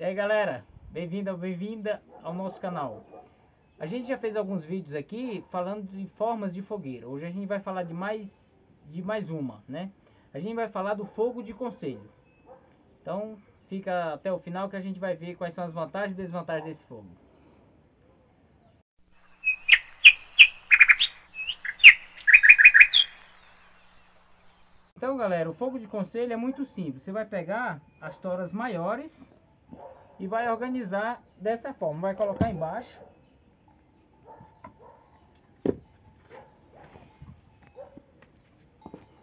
E aí galera, bem-vindo ou bem-vinda ao nosso canal. A gente já fez alguns vídeos aqui falando de formas de fogueira. Hoje a gente vai falar de mais uma, né? A gente vai falar do fogo de conselho. Então fica até o final que a gente vai ver quais são as vantagens e desvantagens desse fogo. Então galera, o fogo de conselho é muito simples. Você vai pegar as toras maiores e vai organizar dessa forma. Vai colocar embaixo.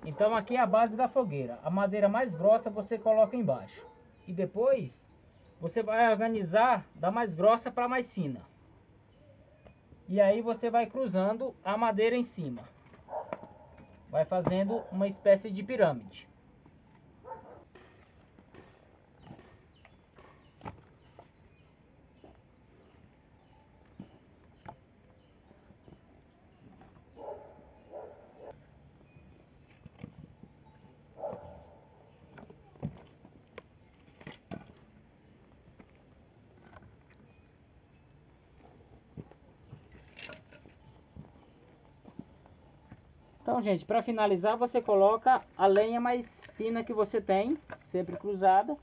Então aqui é a base da fogueira. A madeira mais grossa você coloca embaixo. E depois você vai organizar da mais grossa para mais fina. E aí você vai cruzando a madeira em cima. Vai fazendo uma espécie de pirâmide. Então, gente, para finalizar, você coloca a lenha mais fina que você tem, sempre cruzada.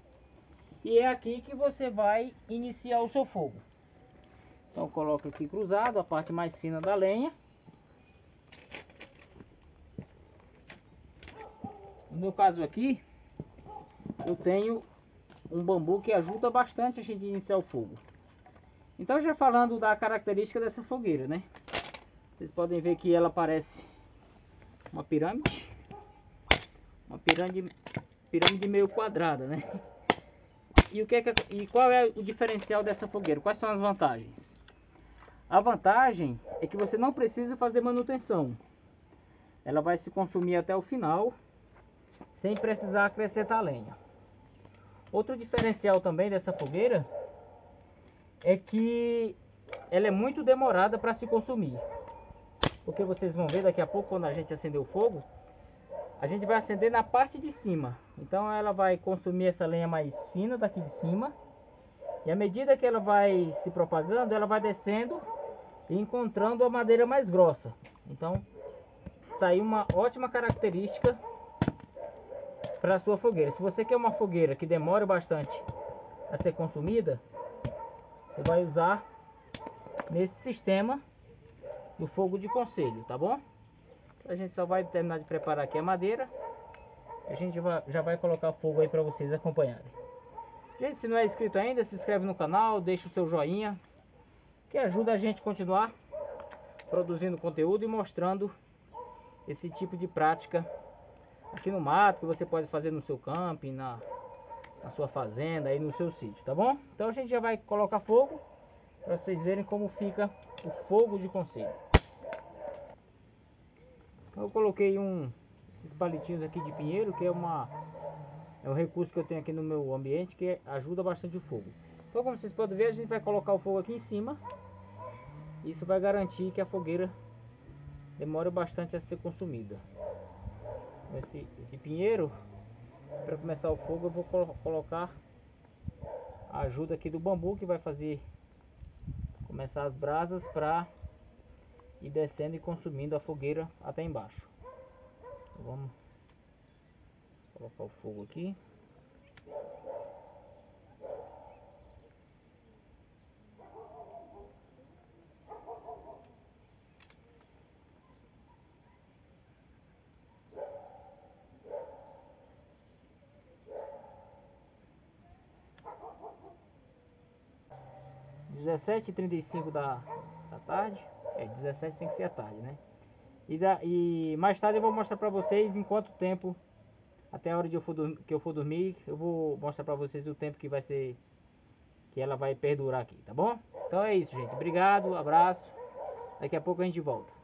E é aqui que você vai iniciar o seu fogo. Então, coloca aqui cruzado a parte mais fina da lenha. No meu caso aqui, eu tenho um bambu que ajuda bastante a gente iniciar o fogo. Então, já falando da característica dessa fogueira, né? Vocês podem ver que ela parece uma pirâmide. Uma pirâmide meio quadrada, né? E qual é o diferencial dessa fogueira? Quais são as vantagens? A vantagem é que você não precisa fazer manutenção. Ela vai se consumir até o final, sem precisar acrescentar lenha. Outro diferencial também dessa fogueira é que ela é muito demorada para se consumir. Porque vocês vão ver daqui a pouco, quando a gente acender o fogo, a gente vai acender na parte de cima. Então ela vai consumir essa lenha mais fina daqui de cima. E à medida que ela vai se propagando, ela vai descendo e encontrando a madeira mais grossa. Então tá aí uma ótima característica para a sua fogueira. Se você quer uma fogueira que demore bastante a ser consumida, você vai usar nesse sistema do fogo de conselho, tá bom? A gente só vai terminar de preparar aqui a madeira. A gente já vai colocar fogo aí para vocês acompanharem. Gente, se não é inscrito ainda, se inscreve no canal, deixa o seu joinha, que ajuda a gente a continuar produzindo conteúdo e mostrando esse tipo de prática aqui no mato, que você pode fazer no seu camping, na sua fazenda, aí no seu sítio, tá bom? Então a gente já vai colocar fogo para vocês verem como fica o fogo de conselho. Eu coloquei esses palitinhos aqui de pinheiro, que é um recurso que eu tenho aqui no meu ambiente, que ajuda bastante o fogo. Então, como vocês podem ver, a gente vai colocar o fogo aqui em cima. Isso vai garantir que a fogueira demore bastante a ser consumida. Esse de pinheiro, para começar o fogo, eu vou colocar a ajuda aqui do bambu, que vai fazer começar as brasas para ir descendo e consumindo a fogueira até embaixo. Então, vamos colocar o fogo aqui. Às 17h35 da tarde. 17 tem que ser a tarde, né? E mais tarde eu vou mostrar pra vocês em quanto tempo, até a hora que eu for dormir, eu vou mostrar pra vocês o tempo que vai ser, que ela vai perdurar aqui, tá bom? Então é isso, gente. Obrigado, abraço. Daqui a pouco a gente volta.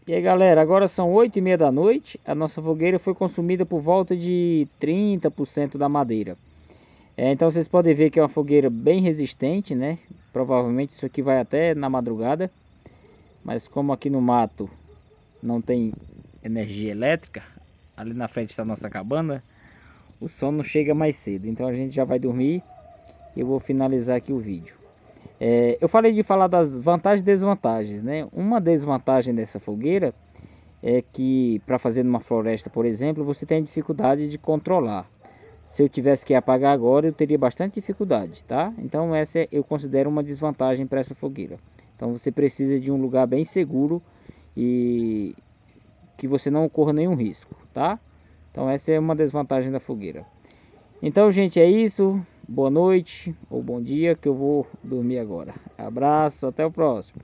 E aí galera, agora são 8h30 da noite. A nossa fogueira foi consumida por volta de 30% da madeira. Então vocês podem ver que é uma fogueira bem resistente, né? Provavelmente isso aqui vai até na madrugada. Mas como aqui no mato não tem energia elétrica, ali na frente está a nossa cabana, o sono chega mais cedo. Então a gente já vai dormir e eu vou finalizar aqui o vídeo. Eu falei de falar das vantagens e desvantagens, né? Uma desvantagem dessa fogueira é que para fazer numa floresta, por exemplo, você tem dificuldade de controlar. Se eu tivesse que apagar agora, eu teria bastante dificuldade, tá? Então essa eu considero uma desvantagem para essa fogueira. Então você precisa de um lugar bem seguro e que você não corra nenhum risco, tá? Então essa é uma desvantagem da fogueira. Então, gente, é isso. Boa noite ou bom dia, que eu vou dormir agora. Abraço, até o próximo.